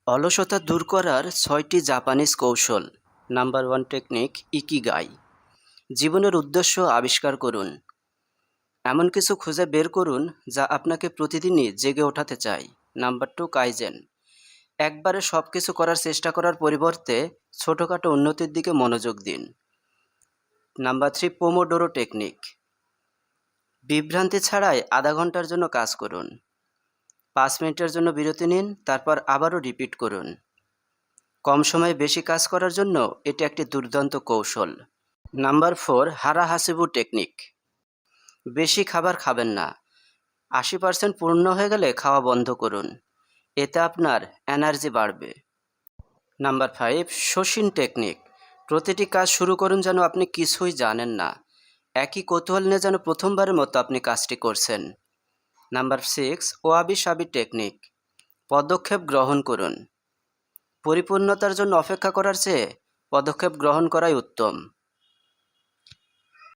অলসতা দূর করার ৬টি জাপানিজ কৌশল। Number 1 technique ikigai. জীবনের উদ্দেশ্য আবিষ্কার করুন। এমন কিছু খুঁজে বের করুন যা আপনাকে প্রতিদিনই জেগে ওঠাতে চায়। Number 2 kaizen. একবারে সব কিছু করার চেষ্টা করার পরিবর্তে ছোটোখাটো উন্নতির দিকে মনোযোগ দিন। Number 3 pomodoro technique. বিভ্রান্তি ছাড়াই আধা ঘন্টার জন্য কাজ করুন। 5 মিনিটের জন্য বিরতি নিন, তারপর আবারও রিপিট করুন। কম সময়ে বেশি কাজ করার জন্য এটি একটি দুর্দান্ত কৌশল। Number 4 hara hachi bu technique. বেশি খাবার খাবেন না। 80% পূর্ণ হয়ে গেলে খাওয়া বন্ধ করুন। এতে আপনার এনার্জি বাড়বে। Number 5 shoshin technique. প্রতিটি কাজ শুরু করুন যেন আপনি কিছুই জানেন না। একই কৌতূহল নিয়ে যেন প্রথমবারের মতো আপনি কাজটি করছেন। নাম্বার 6 ওয়াবি সাবি টেকনিক। পদক্ষেপ গ্রহণ করুন। পরিপূর্ণতার জন্য অপেক্ষা করার চেয়ে পদক্ষেপ গ্রহণ করাই উত্তম।